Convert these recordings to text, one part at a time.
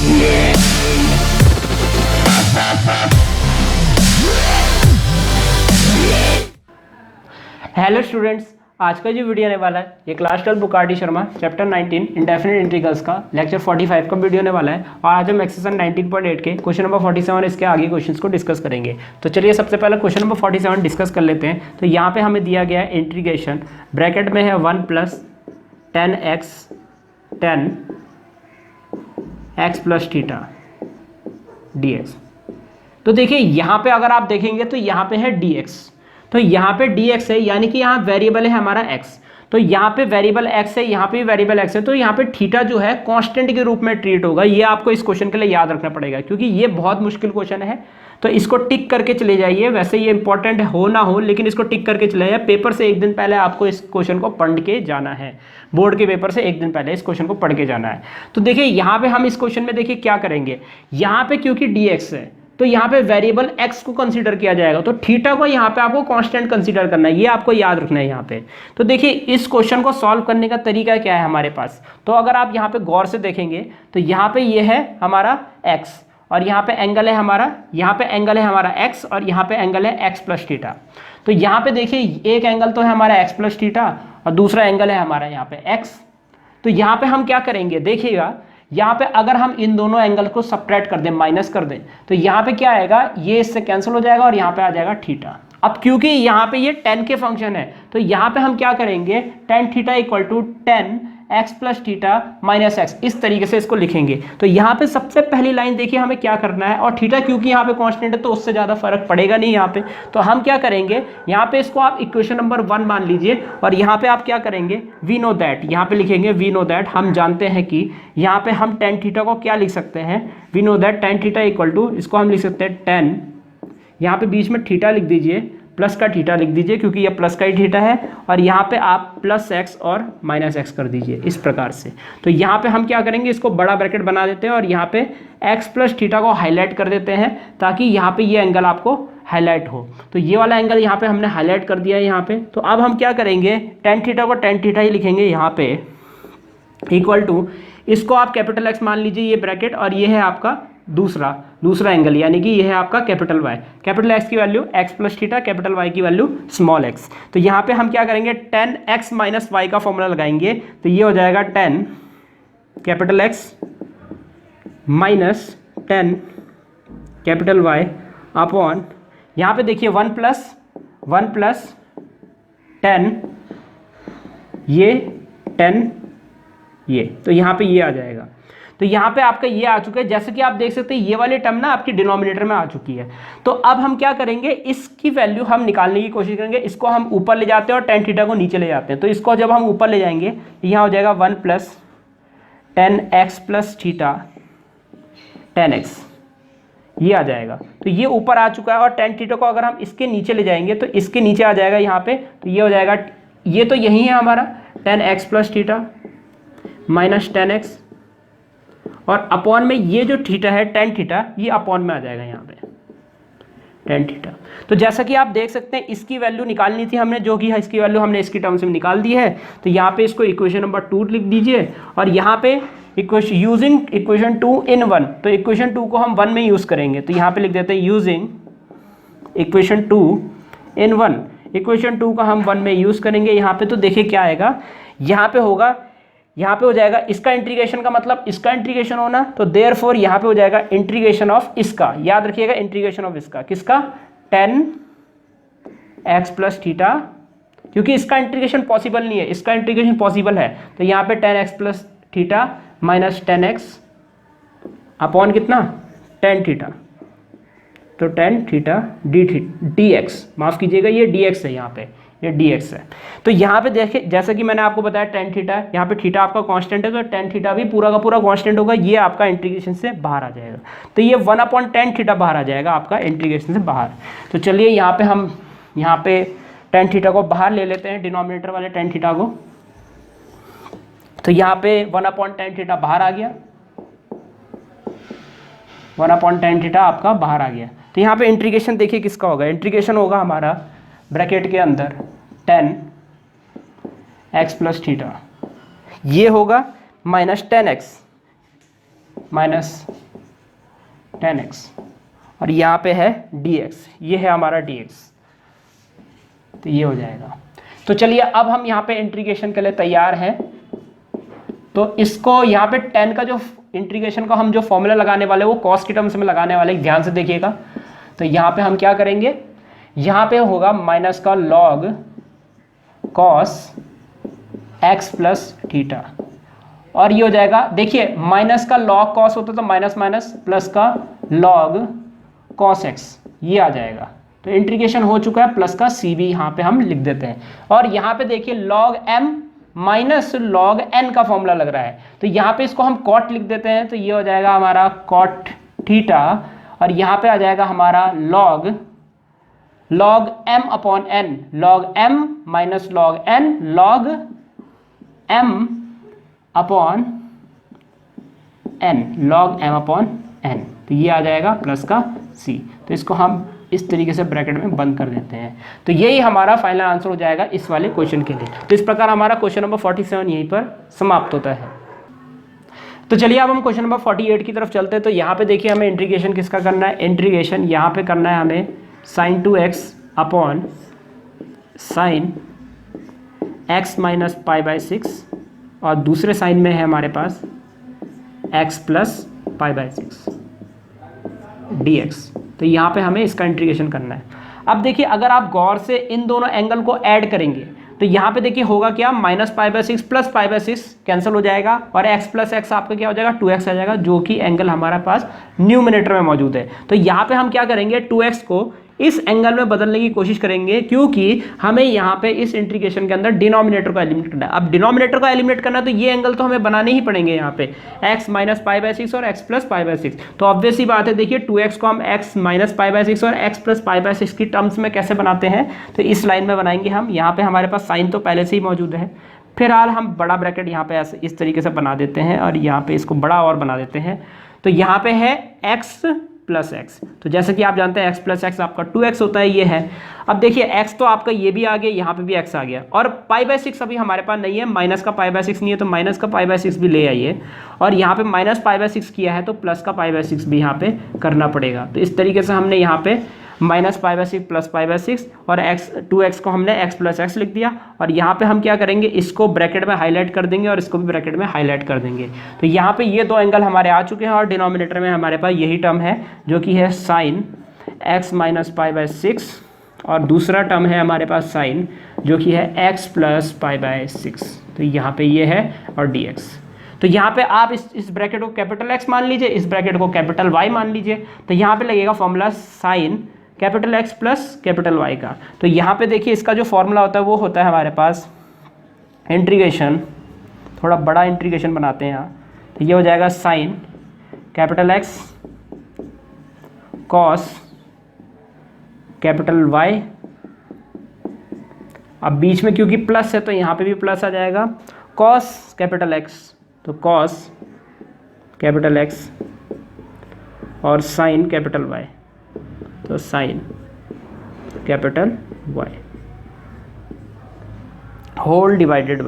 Hello students, आज का जो वीडियो आने वाला है ये class 12 book R D Sharma chapter 19 indefinite integrals का लेक्चर 45 का वीडियो होने वाला है। और आज हम एक्सरसाइज 19.8 के क्वेश्चन नंबर 47 इसके आगे क्वेश्चंस को डिस्कस करेंगे। तो चलिए सबसे पहले क्वेश्चन नंबर 47 डिस्कस कर लेते हैं। तो यहाँ पे हमें दिया गया है इंटीग्रेशन, ब्रैकेट में है 1 + 10x 10x + थीटा dx। तो देखिए यहाँ पे अगर आप देखेंगे तो यहाँ पे है dx, तो यहाँ पे dx है, यानी कि यहाँ वेरिएबल है हमारा x। तो यहाँ पे वेरिएबल x है, यहाँ पे भी वेरिएबल x है, तो यहाँ पे थीटा जो है कांस्टेंट के रूप में ट्रीट होगा। ये आपको इस क्वेश्चन के लिए याद रखना पड़ेगा, क्योंकि ये बहुत मुश्किल क्वेश्चन है। तो इसको टिक करके चले जाइए। वैसे ये इंपॉर्टेंट हो ना हो, लेकिन इसको टिक करके चले जाइए। पेपर से एक दिन पहले आपको इस क्वेश्चन को पढ़ के जाना है। बोर्ड के पेपर से एक दिन पहले इस क्वेश्चन को पढ़ के जाना है। तो देखिए यहाँ पे हम इस क्वेश्चन में देखिए क्या करेंगे। यहाँ पे क्योंकि dx है तो यहाँ पे वेरिएबल x को कंसीडर किया जाएगा, तो थीटा को यहाँ पे आपको कांस्टेंट कंसीडर करना है। ये आपको याद रखना है यहाँ पे। तो देखिए इस क्वेश्चन को सॉल्व करने का तरीका क्या है हमारे पास। तो अगर आप यहाँ पे गौर से देखेंगे तो यहाँ पे ये है हमारा x और यहाँ पे एंगल है हमारा, यहाँ पे एंगल है हमारा x और यहाँ पे एंगल है x + थीटा। तो यहाँ पे देखिए एक एंगल तो है हमारा x + थीटा और दूसरा एंगल है हमारा यहाँ पे x। तो यहाँ पे हम क्या करेंगे, देखिएगा यहाँ पे अगर हम इन दोनों एंगल को सब्ट्रैक्ट कर दें, माइनस कर दें, तो यहाँ पे क्या आएगा, ये इससे कैंसिल हो जाएगा और यहाँ पे आ जाएगा थीटा। अब क्योंकि यहाँ पे ये 10 के फंक्शन है, तो यहाँ पे हम क्या करेंगे, tan theta = 10x + theta - x, इस तरीके से इसको लिखेंगे। तो यहाँ पे सबसे पहली लाइन देखिए हमें क्या करना है, और थीटा क्योंकि यहाँ पे कांस्टेंट है तो उससे ज़्यादा फर्क पड़ेगा नहीं यहाँ पे। तो हम क्या करेंगे, यहाँ पे इसको आप इक्वेशन नंबर 1 मान लीजिए और यहाँ पे आप क्या करेंगे, वी नो दैट, यहाँ पे लिखेंगे वी नो दैट। हम जानते हैं कि यहाँ पे हम tan थीटा को क्या लिख सकते हैं, we know that tan theta = इसको हम लिख सकते हैं 10, यहाँ पे बीच में थीटा लिख दीजिए, प्लस का थीटा लिख दीजिए क्योंकि ये प्लस का ही थीटा है, और यहाँ पे आप +x और -x कर दीजिए इस प्रकार से। तो यहाँ पे हम क्या करेंगे, इसको बड़ा ब्रैकेट बना देते हैं और यहाँ पे x + थीटा को हाईलाइट कर देते हैं ताकि यहाँ पे ये एंगल आपको हाईलाइट हो। तो ये वाला एंगल यहाँ पे हमने हाईलाइट कर दिया है यहाँ पे। तो अब हम क्या करेंगे, tan थीटा को tan थीटा ही लिखेंगे यहाँ पे, = इसको आप कैपिटल X मान लीजिए ये ब्रैकेट, और ये है आपका दूसरा एंगल, यानी कि ये है आपका कैपिटल Y। कैपिटल X की value x + theta, capital Y की वैल्यू स्मॉल x। तो यहाँ पे हम क्या करेंगे, 10x - y का फॉर्मूला लगाएंगे। तो ये हो जाएगा 10 capital X - 10 capital Y upon, यहाँ पे देखिए 1 + 10 ये 10 ये, तो यहाँ पे ये आ जाएगा। तो यहाँ पे आपका ये आ चुका है। जैसे कि आप देख सकते हैं ये वाली टर्म ना आपकी डिनोमिनेटर में आ चुकी है। तो अब हम क्या करेंगे, इसकी वैल्यू हम निकालने की कोशिश करेंगे। इसको हम ऊपर ले जाते हैं और tan थीटा को नीचे ले जाते हैं। तो इसको जब हम ऊपर ले जाएंगे तो यहाँ हो जाएगा 1 + 10x + थीटा 10x, ये आ जाएगा। तो ये ऊपर आ चुका है, और tan थीटा को अगर हम इसके नीचे ले जाएंगे तो इसके नीचे आ जाएगा यहाँ पे। तो ये हो जाएगा, ये तो यही है हमारा 10x + थीटा - 10x, और अपॉन में ये जो थीटा है tan थीटा, ये अपॉन में आ जाएगा यहाँ पे tan थीटा। तो जैसा कि आप देख सकते हैं इसकी वैल्यू निकालनी थी हमने, जो कि इसकी वैल्यू हमने इसकी टर्म्स में निकाल दी है। तो यहाँ पे इसको इक्वेशन नंबर 2 लिख दीजिए, और यहाँ पे यूजिंग इक्वेशन 2 in 1, तो इक्वेशन 2 को हम 1 में यूज़ करेंगे। तो यहाँ पे लिख देते हैं यूजिंग इक्वेशन 2 in 1, इक्वेशन 2 का हम 1 में यूज़ करेंगे यहाँ पे। तो देखिए क्या आएगा, यहाँ पे होगा, यहाँ पे हो जाएगा इसका इंटीग्रेशन का मतलब इसका इंटीग्रेशन होना, तो देयरफॉर यहाँ पे हो जाएगा इंटीग्रेशन ऑफ इसका, याद रखिएगा इंटीग्रेशन ऑफ इसका, किसका, 10x + थीटा, क्योंकि इसका इंटीग्रेशन पॉसिबल नहीं है, इसका इंटीग्रेशन पॉसिबल है। तो यहाँ पे 10x + थीटा - 10x अपॉन कितना, tan थीटा, तो tan थीटा dx, माफ़ कीजिएगा ये dx है, यहाँ पे ये dx है। तो यहाँ पे देखिए जैसा कि मैंने आपको बताया tan थीटा, यहाँ पे थीटा आपका कांस्टेंट है, तो tan थीटा भी पूरा का पूरा कांस्टेंट होगा। ये आपका इंटीग्रेशन से बाहर आ जाएगा। तो ये 1/tan थीटा बाहर आ जाएगा आपका इंटीग्रेशन से बाहर। तो चलिए यहाँ पे हम यहाँ पे tan थीटा को बाहर ले लेते हैं, डिनोमिनेटर वाले tan थीटा को। तो यहाँ पे 1/tan थीटा बाहर आ गया, 1/tan थीटा आपका बाहर आ गया। तो यहाँ पे इंटीग्रेशन देखिए किसका होगा, इंटीग्रेशन होगा हमारा ब्रैकेट के अंदर 10x + थीटा, ये होगा -10x, माइनस 10x और यहाँ पे है dx, ये है हमारा dx, तो ये हो जाएगा। तो चलिए अब हम यहाँ पे इंटीग्रेशन के लिए तैयार हैं। तो इसको यहाँ पे 10 का जो इंटीग्रेशन का हम जो फॉर्मूला लगाने वाले वो कॉस की टर्म्स में लगाने वाले, ध्यान से देखिएगा। तो यहाँ पे हम क्या करेंगे, यहाँ पे होगा माइनस का log cos x plus theta और ये हो जाएगा, देखिए माइनस का लॉग कॉस होता तो माइनस माइनस प्लस का लॉग कॉस x, ये आ जाएगा। तो इंटीग्रेशन हो चुका है, प्लस का c भी यहाँ पे हम लिख देते हैं। और यहाँ पे देखिए log m minus log n का फॉर्मूला लग रहा है, तो यहाँ पे इसको हम कॉट लिख देते हैं, तो ये हो जाएगा हमारा कॉट थीटा और यहाँ पे आ जाएगा हमारा log m upon n, log m minus log n, log m upon n, log m upon n, तो ये आ जाएगा प्लस का c। तो इसको हम इस तरीके से ब्रैकेट में बंद कर देते हैं। तो यही हमारा फाइनल आंसर हो जाएगा इस वाले क्वेश्चन के लिए। तो इस प्रकार हमारा क्वेश्चन नंबर 47 यहीं पर समाप्त होता है। तो चलिए अब हम क्वेश्चन नंबर 48 की तरफ चलते हैं। तो यहाँ पे देखिए हमें इंटीग्रेशन किसका करना है, इंटीग्रेशन यहाँ पे करना है हमें sin 2x upon sin x minus pi by 6 और दूसरे साइन में है हमारे पास x plus pi by 6 dx। तो यहाँ पे हमें इसका इंटीग्रेशन करना है। अब देखिए अगर आप गौर से इन दोनों एंगल को ऐड करेंगे तो यहाँ पे देखिए होगा क्या, minus pi by 6 plus pi by 6 cancel हो जाएगा और x प्लस x आपका क्या हो जाएगा, 2x आ जाएगा, जो कि एंगल हमारे पास न्यूमरेटर में मौजूद है। तो यहाँ पे हम क्या करेंगे, 2x को इस एंगल में बदलने की कोशिश करेंगे, क्योंकि हमें यहाँ पे इस इंटीग्रेशन के अंदर डिनोमिनेटर को एलिमिनेट करना है। अब डिनोमिनेटर को एलिमिनेट करना है तो ये एंगल तो हमें बनाने ही पड़ेंगे यहाँ पे, x माइनस पाई बाई 6 और x प्लस पाई बाई 6। तो ऑब्वियस ही बात है, देखिए 2x को हम x माइनस पाई बाई 6 और x प्लस पाई बाई 6 की टर्म्स में कैसे बनाते हैं, तो इस लाइन में बनाएंगे हम। यहाँ पे हमारे पास साइन तो पहले से ही मौजूद है, फिलहाल हम बड़ा ब्रैकेट यहाँ पे ऐसे इस तरीके से बना देते हैं और यहाँ पे इसको बड़ा और बना देते हैं। तो यहाँ पे है x प्लस एक्स, तो जैसे कि आप जानते हैं x प्लस एक्स आपका 2x होता है, ये है। अब देखिए x तो आपका ये भी आ गया, यहाँ पे भी x आ गया और पाई बाई 6 अभी हमारे पास नहीं है, माइनस का पाई बाई 6 नहीं है, तो माइनस का पाई बाई 6 भी ले आइए और यहाँ पे माइनस पाई बाई 6 किया है तो प्लस का पाई बाई 6 भी यहाँ पे करना पड़ेगा। तो इस तरीके से हमने यहाँ पे minus pi by 6 plus pi by 6 और x 2x को हमने x प्लस एक्स लिख दिया और यहाँ पे हम क्या करेंगे, इसको ब्रैकेट में हाईलाइट कर देंगे और इसको भी ब्रैकेट में हाईलाइट कर देंगे। तो यहाँ पे ये दो एंगल हमारे आ चुके हैं और डिनोमिनेटर में हमारे पास यही टर्म है जो कि है sine x minus pi by 6 और दूसरा टर्म है हमारे पास साइन जो कि है x प्लस पाई बाई 6। तो यहाँ पे ये है और dx। तो यहाँ पे आप इस ब्रैकेट को कैपिटल X मान लीजिए, इस ब्रैकेट को कैपिटल Y मान लीजिए। तो यहाँ पे लगेगा formula sine capital X plus capital Y का। तो यहाँ पे देखिए इसका जो फॉर्मूला होता है वो होता है हमारे पास इंटीग्रेशन, थोड़ा बड़ा इंटीग्रेशन बनाते हैं यहाँ। तो ये हो जाएगा sine capital X cos capital Y, अब बीच में क्योंकि प्लस है तो यहाँ पे भी प्लस आ जाएगा, कॉस कैपिटल X, तो कॉस कैपिटल X और साइन कैपिटल Y, तो sine capital Y whole divided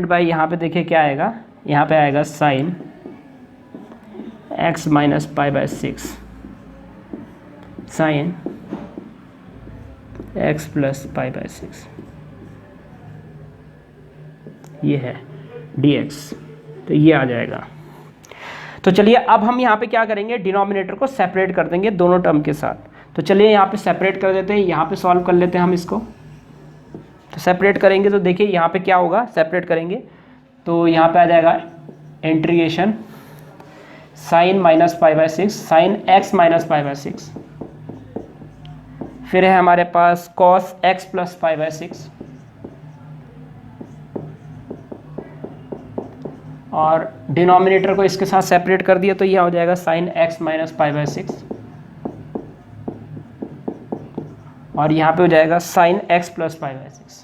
by यहाँ पे देखिए क्या आएगा, यहाँ पे आएगा sine x minus pi by 6 sine x plus pi by 6, ये है dx। तो ये आ जाएगा। तो चलिए अब हम यहाँ पे क्या करेंगे, डिनोमिनेटर को सेपरेट कर देंगे दोनों टर्म के साथ। तो चलिए यहाँ पे सेपरेट कर देते हैं, यहाँ पे सॉल्व कर लेते हैं हम इसको। तो सेपरेट करेंगे तो देखिए यहाँ पे क्या होगा, सेपरेट करेंगे तो यहाँ पे आ जाएगा integration sine minus pi by 6 sine x minus pi by 6, फिर है हमारे पास cos x plus pi by 6 और डिनोमिनेटर को इसके साथ सेपरेट कर दिया तो यह हो जाएगा sine x minus pi by 6 और यहाँ पे हो जाएगा sine x plus pi by 6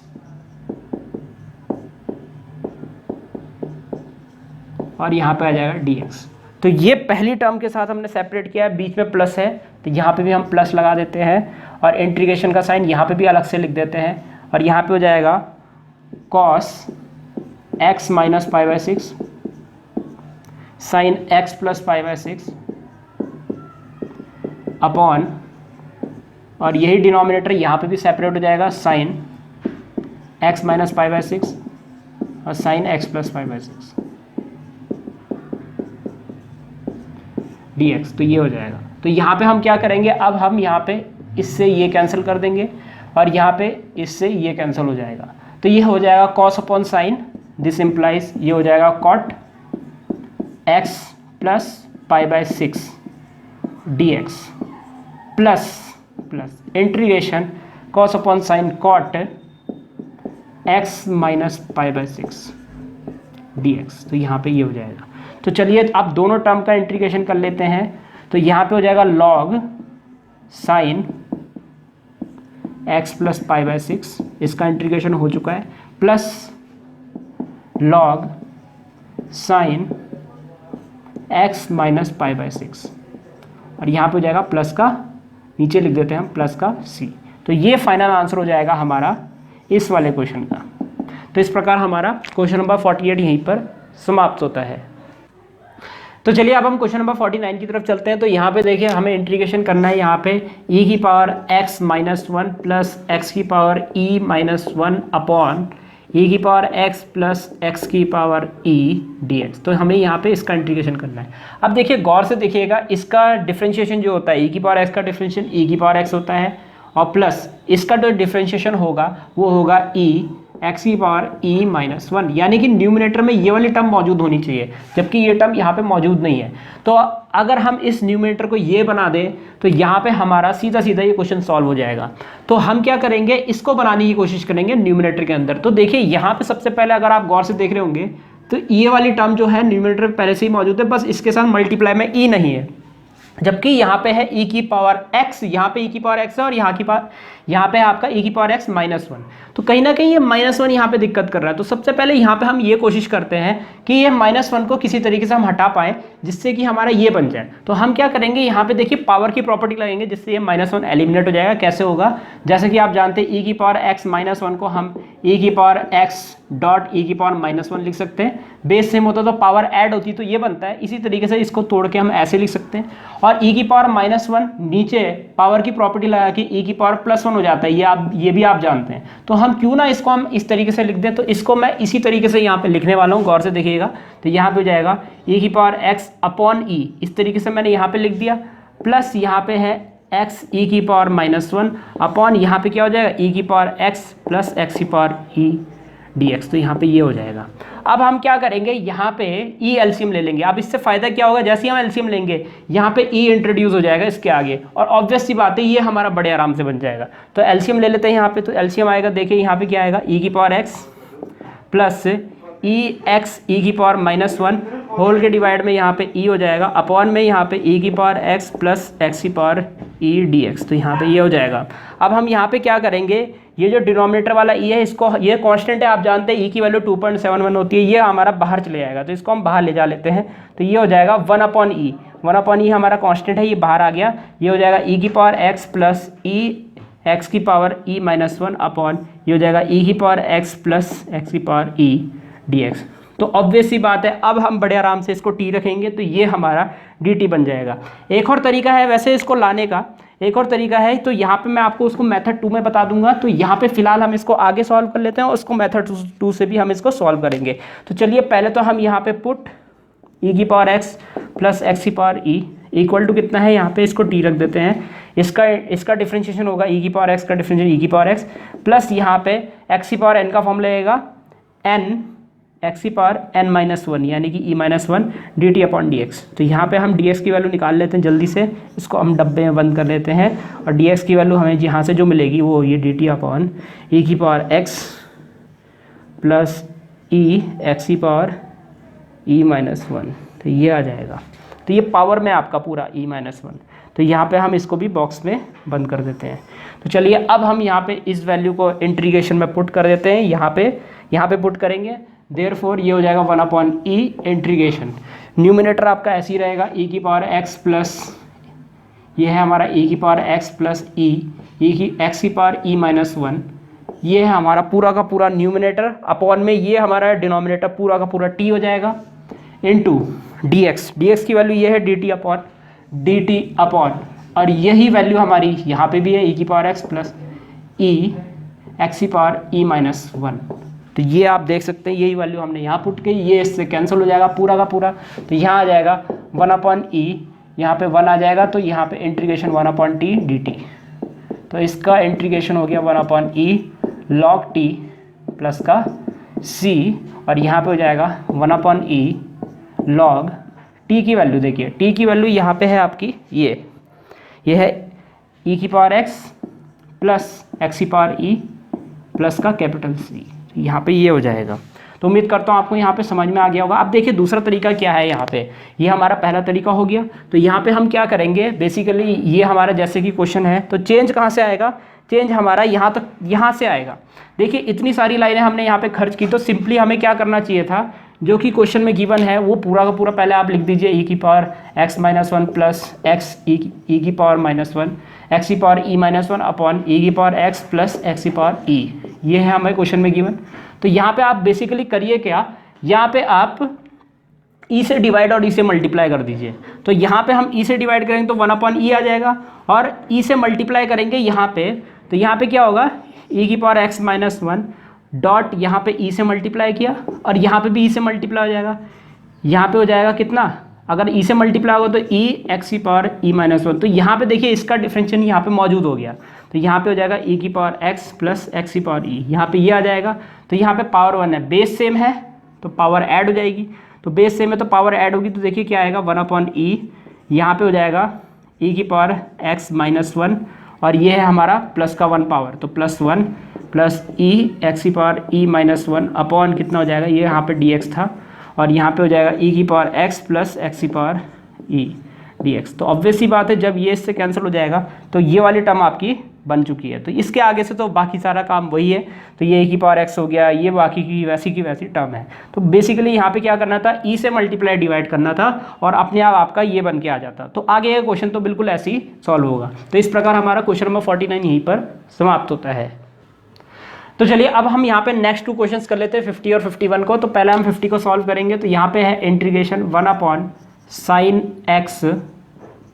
और यहाँ पे आ जाएगा dx। तो ये पहली टर्म के साथ हमने सेपरेट किया है, बीच में प्लस है तो यहाँ पे भी हम प्लस लगा देते हैं और इंटीग्रेशन का साइन यहाँ पे भी अलग से लिख देते हैं और यहाँ पे हो जाएगा cos x minus pi by 6 sine x plus pi by 6 upon, और यही डिनोमिनेटर यहाँ पे भी सेपरेट हो जाएगा, sine x minus pi by 6 और sine x plus pi by 6 dx। तो ये हो जाएगा। तो यहाँ पे हम क्या करेंगे, अब हम यहाँ पे इससे ये कैंसिल कर देंगे और यहाँ पे इससे ये कैंसिल हो जाएगा। तो ये हो जाएगा cos upon sine, this implies ये हो जाएगा cot x plus pi by 6 dx plus integration cos upon sine cot x minus pi by 6 dx। तो यहाँ पे ये हो जाएगा। तो चलिए आप दोनों टर्म का इंटीग्रेशन कर लेते हैं। तो यहाँ पे हो जाएगा log sine x plus pi by 6, इसका इंटीग्रेशन हो चुका है, plus log sine x minus pi by 6, और यहाँ पे हो जाएगा प्लस का, नीचे लिख देते हैं हम प्लस का c। तो ये फाइनल आंसर हो जाएगा हमारा इस वाले क्वेश्चन का। तो इस प्रकार हमारा क्वेश्चन नंबर 48 यहीं पर समाप्त होता है। तो चलिए अब हम क्वेश्चन नंबर 49 की तरफ चलते हैं। तो यहाँ पे देखिए हमें इंटीग्रेशन करना है, यहाँ पे e की power x minus 1 plus x की power e minus 1 upon e की पावर x प्लस एक्स की पावर e dx। तो हमें यहाँ पे इसका इंटीग्रेशन करना है। अब देखिए गौर से देखिएगा, इसका डिफ्रेंशिएशन जो होता है e की पावर x का डिफ्रेंशिएशन e की पावर x होता है, और प्लस इसका जो डिफ्रेंशिएशन होगा वो होगा e एक्स की पावर e माइनस 1, यानी कि न्यूमिनेटर में ये वाली टर्म मौजूद होनी चाहिए, जबकि ये टर्म यहाँ पे मौजूद नहीं है। तो अगर हम इस न्यूमिनेटर को ये बना दें तो यहाँ पे हमारा सीधा सीधा ये क्वेश्चन सॉल्व हो जाएगा। तो हम क्या करेंगे, इसको बनाने की कोशिश करेंगे न्यूमिनेटर के अंदर। तो देखिए यहाँ पे सबसे पहले अगर आप गौर से देख रहे होंगे तो ये वाली टर्म जो है न्यूमिनेटर पहले से ही मौजूद है, बस इसके साथ मल्टीप्लाई में e नहीं है, जबकि यहाँ पे है e की पावर x, यहाँ पे e की पावर x है, और यहाँ पे आपका e की पावर x माइनस 1। तो कहीं ना कहीं ये माइनस 1 यहाँ पे दिक्कत कर रहा है। तो सबसे पहले यहाँ पे हम ये कोशिश करते हैं कि ये माइनस 1 को किसी तरीके से हम हटा पाएँ जिससे कि हमारा ये बन जाए। तो हम क्या करेंगे, यहाँ पे देखिए पावर की प्रॉपर्टी लगेंगे जिससे ये माइनस 1 एलिमिनेट हो जाएगा। कैसे होगा, जैसे कि आप जानते हैं e की पावर x माइनस 1 को हम e की पावर x डॉट e की पावर माइनस 1 लिख सकते हैं। बेस सेम होता तो पावर ऐड होती तो ये बनता है। इसी तरीके से इसको तोड़ के हम ऐसे लिख सकते हैं, और e की पावर माइनस 1 नीचे पावर की प्रॉपर्टी लगा के e की पावर प्लस 1 हो जाता है, ये भी आप जानते हैं। तो हम क्यों ना इसको हम इस तरीके से लिख दें। तो इसको मैं इसी तरीके से यहाँ पे लिखने वाला हूँ, गौर से देखिएगा। तो यहाँ पे हो जाएगा e की पावर x अपॉन e, इस तरीके से मैंने यहाँ पे लिख दिया, प्लस यहाँ पे है x e की पावर माइनस 1 अपॉन यहाँ पे क्या हो जाएगा e की पावर x प्लस एक्स की पावर e dx। तो यहाँ पे ये हो जाएगा। अब हम क्या करेंगे, यहाँ पे e एलसीएम ले लेंगे। अब इससे फ़ायदा क्या होगा, जैसे ही हम एलसीएम लेंगे यहाँ पे e इंट्रोड्यूस हो जाएगा इसके आगे, और ऑब्वियस सी बात है ये हमारा बड़े आराम से बन जाएगा। तो एलसीएम ले लेते हैं यहाँ पे। तो एलसीएम आएगा, देखिए यहाँ पे क्या आएगा, e की power x plus e x e की पावर माइनस 1 होल के डिवाइड में यहाँ पे e हो जाएगा, अपॉन में यहाँ पे e की पावर x प्लस एक्स की पावर e dx। तो यहाँ पे ये हो जाएगा। अब हम यहाँ पे क्या करेंगे, ये जो डिनोमिनेटर वाला e है, इसको, ये कांस्टेंट है आप जानते हैं, e की वैल्यू 2.71 होती है, ये हमारा बाहर चले जाएगा। तो इसको हम बाहर ले जा लेते हैं। तो ये हो जाएगा 1/e हमारा कांस्टेंट है, ये बाहर आ गया। ये हो जाएगा e की power x plus e x की पावर e माइनस 1 अपॉन ये हो जाएगा e की पावर x प्लस एक्स की पावर e dx। तो ऑब्वियस सी बात है, अब हम बड़े आराम से इसको t रखेंगे तो ये हमारा dt बन जाएगा। एक और तरीका है वैसे इसको लाने का, एक और तरीका है, तो यहाँ पे मैं आपको उसको मेथड 2 में बता दूंगा। तो यहाँ पे फिलहाल हम इसको आगे सॉल्व कर लेते हैं और उसको मेथड 2 से भी हम इसको सॉल्व करेंगे। तो चलिए पहले तो हम यहाँ पे पुट e की पावर x प्लस एक्स की पावर e इक्वल टू कितना है, यहाँ पे इसको t रख देते हैं। इसका डिफ्रेंशिएशन होगा e की पावर x का डिफ्रेंशिएशन e की पावर x प्लस यहाँ पे x की पावर n का फॉर्म लगेगा n एक्स की पावर n माइनस 1 यानी कि e minus 1 D T upon D x. तो यहाँ पे हम dx की वैल्यू निकाल लेते हैं जल्दी से, इसको हम डब्बे में बंद कर लेते हैं, और dx की वैल्यू हमें यहाँ से जो मिलेगी वो ये डी टी अपॉन ई की पावर x प्लस ई एक्स की पावर e माइनस 1। तो ये आ जाएगा। तो ये पावर में आपका पूरा e माइनस 1। तो यहाँ पे हम इसको भी बॉक्स में बंद कर देते हैं। तो चलिए अब हम यहाँ पे इस वैल्यू को इंटीग्रेशन में पुट कर देते हैं, यहाँ पे पुट करेंगे। देयरफॉर ये हो जाएगा 1/e इंटीग्रेशन, न्यूमिनेटर आपका ऐसे ही रहेगा e की पावर x प्लस, ये है हमारा e की पावर x प्लस e की x की पावर e माइनस 1, ये है हमारा पूरा का पूरा न्यूमिनेटर, अपॉन में ये हमारा डिनोमिनेटर पूरा का पूरा t हो जाएगा, इनटू dx की वैल्यू ये है dt अपॉन और यही वैल्यू हमारी यहाँ पे भी है e की पावर x प्लस ई एक्स की पावर ई माइनस 1। तो ये आप देख सकते हैं यही वैल्यू हमने यहाँ पुट की, ये इससे कैंसिल हो जाएगा पूरा का पूरा, तो यहाँ आ जाएगा 1/e, यहाँ पे 1 आ जाएगा, तो यहाँ पे इंटीग्रेशन 1/t dt, तो इसका इंटीग्रेशन हो गया 1/e log t प्लस का c, और यहाँ पे हो जाएगा 1/e log t की वैल्यू, देखिए t की वैल्यू यहाँ पे है आपकी ये है e की पावर x प्लस एक्स की पावर ई प्लस का कैपिटल सी, यहाँ पे ये हो जाएगा। तो उम्मीद करता हूँ आपको यहाँ पे समझ में आ गया होगा। अब देखिए दूसरा तरीका क्या है, यहाँ पे ये हमारा पहला तरीका हो गया। तो यहाँ पे हम क्या करेंगे, बेसिकली ये हमारा जैसे कि क्वेश्चन है, तो चेंज कहाँ से आएगा, चेंज हमारा यहाँ से आएगा। देखिए इतनी सारी लाइनें हमने यहाँ पे खर्च की, तो सिंपली हमें क्या करना चाहिए था, जो कि क्वेश्चन में गिवन है वो पूरा का पूरा पहले आप लिख दीजिए e की power x minus 1 plus x e की पावर माइनस 1 एक्स की power e minus 1 upon e की पावर x प्लस एक्स की पावर ई, ये है हमें क्वेश्चन में गिवन। तो यहाँ पे आप बेसिकली करिए क्या, यहाँ पे आप e से डिवाइड और e से मल्टीप्लाई कर दीजिए। तो यहाँ पे हम e से डिवाइड करेंगे तो 1/e आ जाएगा, और e से मल्टीप्लाई करेंगे यहाँ पे, तो यहाँ पे क्या होगा e की पावर x माइनस 1 डॉट यहाँ पे e से मल्टीप्लाई किया, और यहाँ पे भी e से मल्टीप्लाई हो जाएगा, यहाँ पे हो जाएगा कितना, अगर e से मल्टीप्लाई होगा तो e एक्स की पावर e माइनस 1, तो यहाँ पे देखिए इसका डिफरेंशियल यहाँ पे मौजूद हो गया, तो यहाँ पे हो जाएगा e की पावर x प्लस एक्स की पावर e, यहाँ पे ये आ जाएगा। तो यहाँ पे पावर 1 है, बेस सेम है तो पावर ऐड हो जाएगी, तो बेस सेम है तो पावर ऐड होगी, तो देखिए क्या आएगा 1/e, यहाँ पे हो जाएगा e की पावर x माइनस 1, और ये है हमारा प्लस का 1 पावर, तो प्लस 1 प्लस e एक्स की पावर e माइनस 1 अपॉन कितना हो जाएगा, ये यहाँ पे dx था, और यहाँ पे हो जाएगा e की पावर x प्लस एक्स की पावर e dx। तो ऑब्वियस सी बात है जब ये इससे कैंसिल हो जाएगा तो ये वाली टर्म आपकी बन चुकी है। तो इसके आगे से तो बाकी सारा काम वही है, तो ये e की पावर x हो गया, ये बाकी की वैसी टर्म है। तो बेसिकली यहाँ पे क्या करना था, e से मल्टीप्लाई डिवाइड करना था, और अपने आप आपका ये बन के आ जाता। तो आगे का क्वेश्चन तो बिल्कुल ऐसे ही सॉल्व होगा। तो इस प्रकार हमारा क्वेश्चन नंबर 49 यहीं पर समाप्त होता है। तो चलिए अब हम यहाँ पे नेक्स्ट 2 क्वेश्चंस कर लेते हैं 50 और 51 को। तो पहले हम 50 को सॉल्व करेंगे। तो यहाँ पे है integration 1/sin x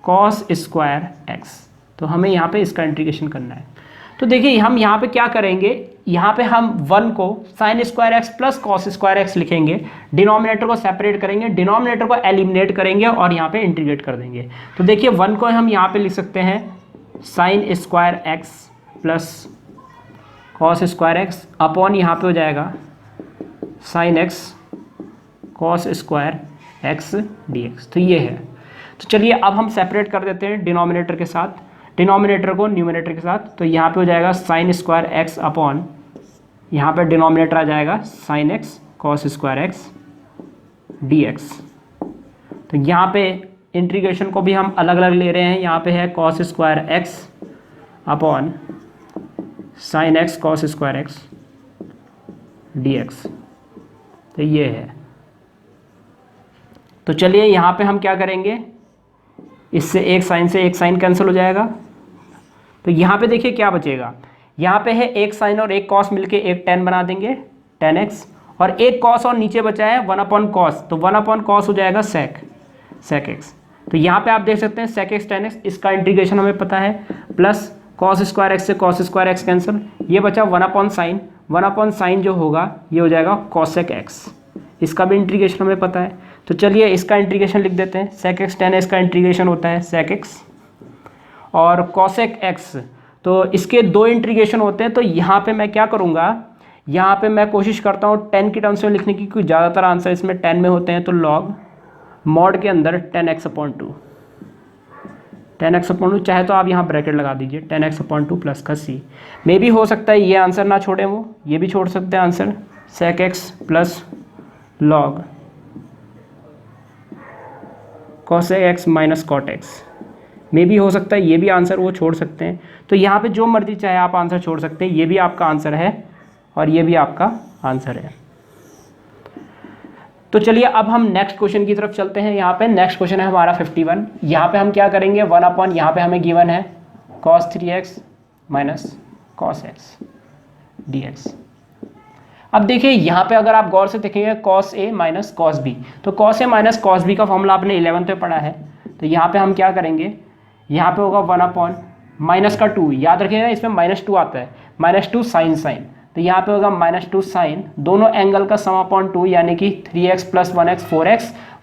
cos square x। तो हमें यहाँ पे इसका इंटीग्रेशन करना है। तो देखिए हम यहाँ पे क्या करेंगे, यहाँ पे हम 1 को sin square x plus cos square x लिखेंगे, डिनोमिनेटर को सेपरेट करेंगे, डिनोमिनेटर को एलिमिनेट करेंगे और यहाँ पे इंटीग्रेट कर देंगे। तो देखिए 1 को हम यहाँ पे लिख सकते हैं sin square x plus cos square x upon यहाँ पे हो जाएगा sine x cos square x dx। तो ये है। तो चलिए अब हम सेपरेट कर देते हैं डिनोमिनेटर के साथ, डिनोमिनेटर को न्यूमिनेटर के साथ। तो यहाँ पे हो जाएगा साइन स्क्वायर एक्स अपॉन यहाँ पे डिनोमिनेटर आ जाएगा sine x cos square x dx। तो यहाँ पे इंटीग्रेशन को भी हम अलग अलग ले रहे हैं। यहाँ पे है cos square x upon sine x cos square x dx। तो ये है। तो चलिए यहाँ पे हम क्या करेंगे, इससे एक साइन से एक साइन कैंसिल हो जाएगा। तो यहाँ पे देखिए क्या बचेगा, यहाँ पे है एक साइन और एक कॉस मिलके एक tan बना देंगे tan x, और एक कॉस और नीचे बचा है 1/cos, तो 1/cos हो जाएगा sec x। तो यहाँ पे आप देख सकते हैं sec x tan x, इसका इंटीग्रेशन हमें पता है, प्लस कॉस स्क्वायर एक्स से कॉस स्क्वायर एक्स कैंसिल, ये बचा 1/sin जो होगा ये हो जाएगा cosec x, इसका भी इंटीग्रेशन हमें पता है। तो चलिए इसका इंटीग्रेशन लिख देते हैं, sec x tan x का इंटीग्रेशन होता है sec x, और cosec x तो इसके 2 इंटीग्रेशन होते हैं। तो यहाँ पे मैं क्या करूँगा, यहाँ पे मैं कोशिश करता हूँ 10 की टर्म्स में लिखने की, क्योंकि ज़्यादातर आंसर इसमें 10 में होते हैं। तो log मॉड के अंदर 10x/2, 10x/2, चाहे तो आप यहाँ ब्रैकेट लगा दीजिए 10x/2 प्लस का c। मे भी हो सकता है ये आंसर ना छोड़े, वो ये भी छोड़ सकते हैं answer, sec x plus log cosec x minus cot x, मे भी हो सकता है ये भी आंसर वो छोड़ सकते हैं। तो यहाँ पे जो मर्जी चाहे आप आंसर छोड़ सकते हैं, ये भी आपका आंसर है और ये भी आपका आंसर है। तो चलिए अब हम नेक्स्ट क्वेश्चन की तरफ चलते हैं। यहाँ पे नेक्स्ट क्वेश्चन है हमारा 51। यहाँ पे हम क्या करेंगे, 1/, यहाँ पे हमें गिवन है cos 3x minus cos x dx। अब देखिए यहाँ पे अगर आप गौर से देखेंगे cos a माइनस कॉस बी, तो cos a माइनस कॉस बी का फॉर्मूला आपने 11th में पढ़ा है। तो यहाँ पे हम क्या करेंगे, यहाँ पे होगा 1 माइनस का 2, याद रखिएगा इसमें -2 आता है, -2 साइन साइन, तो यहाँ पे होगा -2 साइन, दोनों एंगल का सम अपॉन 2 यानी कि 3x + 1x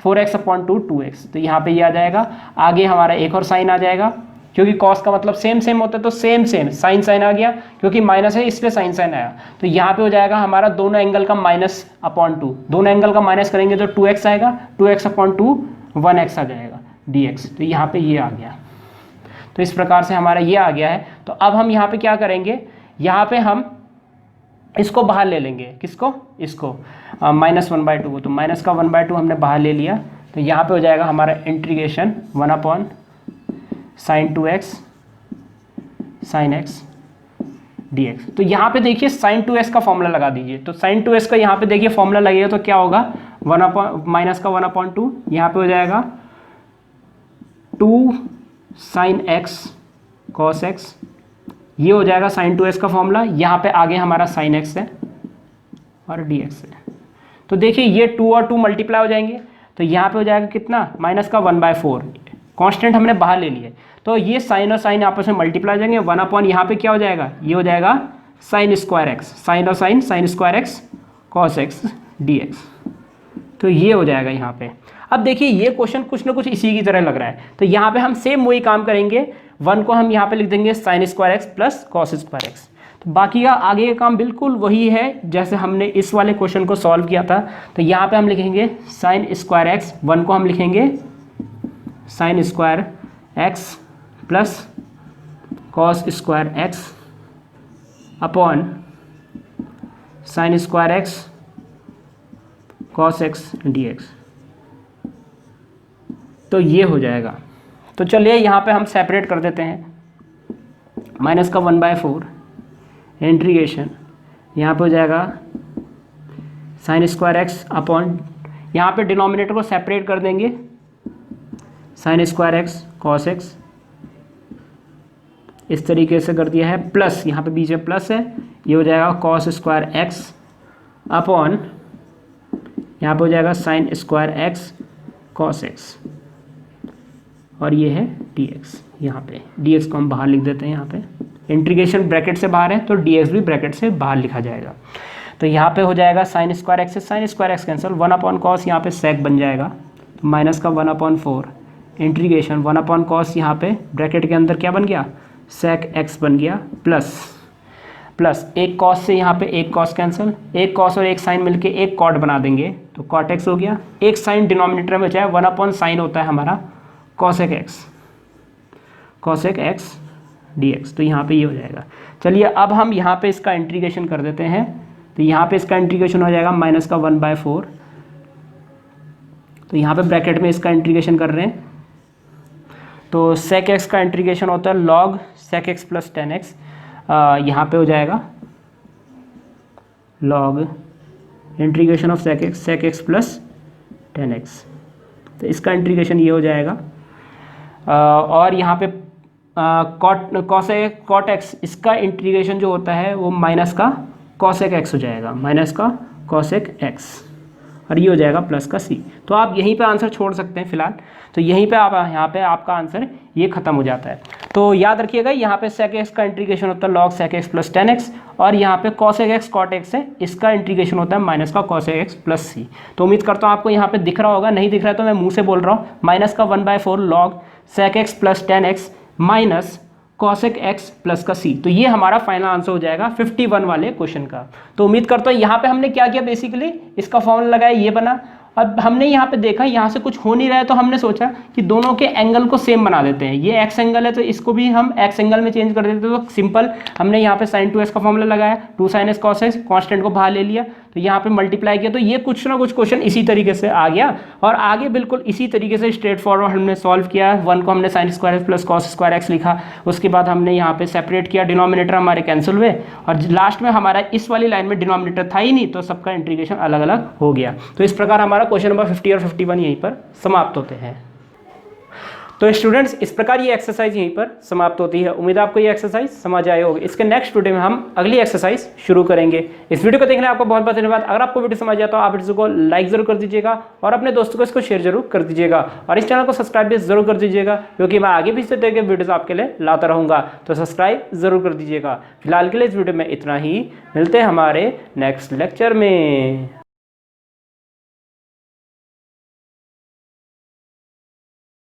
4x upon 2 2x। तो यहाँ पे ये आ जाएगा, आगे हमारा एक और साइन आ जाएगा, क्योंकि कॉस का मतलब सेम सेम होता है तो सेम सेम साइन साइन आ गया, क्योंकि माइनस है इसलिए साइन साइन आया। तो यहाँ पे हो जाएगा हमारा दोनों एंगल का -/2, दोनों एंगल का माइनस करेंगे तो 2x आएगा, 2x अपॉन 2 1x आ जाएगा dx। तो यहाँ पे ये आ गया, तो इस प्रकार से हमारा ये आ गया है। तो अब हम यहाँ पे क्या करेंगे, यहाँ पे हम इसको बाहर ले लेंगे, किसको, इसको -1/2 को, तो माइनस का 1/2 हमने बाहर ले लिया। तो यहाँ पे हो जाएगा हमारा integration 1/sin 2x sin x dx। तो यहाँ पे देखिए sin 2x का फॉर्मूला लगा दीजिए, तो sin 2x का यहाँ पे देखिए फॉर्मूला लगेगा तो क्या होगा, माइनस का 1/2, यहाँ पे हो जाएगा 2 sin x cos x, ये हो जाएगा sin 2x का फॉर्मूला, यहाँ पे आगे हमारा sin x है और dx है। तो देखिए ये 2 और 2 मल्टीप्लाई हो जाएंगे, तो यहाँ पे हो जाएगा कितना, माइनस का 1/4, कांस्टेंट हमने बाहर ले लिए, तो ये साइन और साइन आपस में मल्टीप्लाई हो जाएंगे, 1 यहाँ पे क्या हो जाएगा, ये हो जाएगा sin स्क्वायर x, साइन और sine sin square x cos x dx। तो ये हो जाएगा यहाँ पे। अब देखिए ये क्वेश्चन कुछ ना कुछ इसी की तरह लग रहा है, तो यहाँ पे हम सेम वही काम करेंगे, 1 को हम यहाँ पे लिख देंगे sin square x plus cos square x। तो बाकी का आगे का काम बिल्कुल वही है जैसे हमने इस वाले क्वेश्चन को सॉल्व किया था। तो यहाँ पे हम लिखेंगे sin स्क्वायर x, 1 को हम लिखेंगे sin square x plus cos square x upon sin square x cos x dx। तो ये हो जाएगा। तो चलिए यहाँ पे हम सेपरेट कर देते हैं, माइनस का 1/4 इंटीग्रेशन, यहाँ पे हो जाएगा sin स्क्वायर x अपॉन, यहाँ पे डिनोमिनेटर को सेपरेट कर देंगे, sin square x cos x, इस तरीके से कर दिया है, प्लस यहाँ पे बीच में प्लस है, ये हो जाएगा cos स्क्वायर x अपॉन, यहाँ पे हो जाएगा sin square x cos x, और ये है dx। यहाँ पे dx को हम बाहर लिख देते हैं, यहाँ पे इंटीग्रेशन ब्रैकेट से बाहर है तो dx भी ब्रैकेट से बाहर लिखा जाएगा। तो यहाँ पे हो जाएगा sin स्क्वायर x से sin square x cancel, 1/cos यहाँ पे sec बन जाएगा, तो माइनस का 1/4 इंटीग्रेशन 1/cos, यहाँ पे ब्रैकेट के अंदर क्या बन गया, sec x बन गया, प्लस एक cos से यहाँ पे एक cos कैंसिल, एक cos और एक sin मिलके एक cot बना देंगे, तो cot x हो गया, एक sin डिनोमिनेटर में बचा है, 1/sin होता है हमारा cosec x dx। तो यहाँ पे ये हो जाएगा। चलिए अब हम यहाँ पे इसका इंटीग्रेशन कर देते हैं, तो यहाँ पे इसका इंटीग्रेशन हो जाएगा माइनस का 1/4, तो यहाँ पे ब्रैकेट में इसका इंटीग्रेशन कर रहे हैं, तो sec x का इंटीग्रेशन होता है log sec x plus 10x, यहाँ पे हो जाएगा log integration of sec x plus 10x, तो इसका इंटीग्रेशन ये हो जाएगा। और यहाँ पे cot x, इसका इंटीग्रेशन जो होता है वो माइनस का cosec x हो जाएगा, माइनस का cosec x, और ये हो जाएगा प्लस का c। तो आप यहीं पे आंसर छोड़ सकते हैं फिलहाल, तो यहीं पे आप यहाँ पे आपका आंसर ये खत्म हो जाता है। तो याद रखिएगा यहाँ पे sec x का इंटीग्रेशन होता है log sec x plus 10x, और यहाँ पे cosec x cot x है, इसका इंटीग्रेशन होता है माइनस का cosec x प्लस c। तो उम्मीद करता हूँ आपको यहाँ पे दिख रहा होगा, नहीं दिख रहा है तो मैं मुंह से बोल रहा हूँ, माइनस का 1/4 log sec x plus 10x minus cosec x plus का c। तो ये हमारा फाइनल आंसर हो जाएगा 51 वाले क्वेश्चन का। तो उम्मीद करता हूँ यहाँ पे हमने क्या किया, बेसिकली इसका फॉर्मूला लगाया, ये बना। अब हमने यहाँ पे देखा यहाँ से कुछ हो नहीं रहा है, तो हमने सोचा कि दोनों के एंगल को सेम बना देते हैं। ये एक्स एंगल है तो इसको भी हम एक्स एंगल में चेंज कर देते हैं। तो सिंपल हमने यहाँ पे sin 2x का फॉर्मूला लगाया, 2 sin x cos x, constant को बाहर ले लिया, तो यहाँ पे मल्टीप्लाई किया। तो ये कुछ ना कुछ क्वेश्चन इसी तरीके से आ गया, और आगे बिल्कुल इसी तरीके से स्ट्रेट फॉरवर्ड हमने सॉल्व किया। 1 को हमने sin square x plus cos square x लिखा, उसके बाद हमने यहाँ पे सेपरेट किया, डिनोमिनेटर हमारे कैंसिल हुए, और लास्ट में हमारा इस वाली लाइन में डिनोमिनेटर था ही नहीं, तो सबका इंटीग्रेशन अलग अलग हो गया। तो इस प्रकार हमारा क्वेश्चन नंबर 50 और 51 यहीं पर समाप्त होते हैं। तो स्टूडेंट्स इस प्रकार ये एक्सरसाइज यहीं पर समाप्त होती है। उम्मीद है आपको ये एक्सरसाइज समझ आए होगी। इसके नेक्स्ट वीडियो में हम अगली एक्सरसाइज शुरू करेंगे। इस वीडियो को देखने आपको बहुत बहुत धन्यवाद। अगर आपको वीडियो समझ आया तो आप वीडियो को लाइक जरूर कर दीजिएगा और अपने दोस्तों को इसको शेयर जरूर कर दीजिएगा और इस चैनल को सब्सक्राइब भी जरूर कर दीजिएगा, क्योंकि मैं आगे भी इस तरह के वीडियोस आपके लिए लाता रहूँगा। तो सब्सक्राइब जरूर कर दीजिएगा। फिलहाल के लिए इस वीडियो में इतना ही, मिलते हैं हमारे नेक्स्ट लेक्चर में।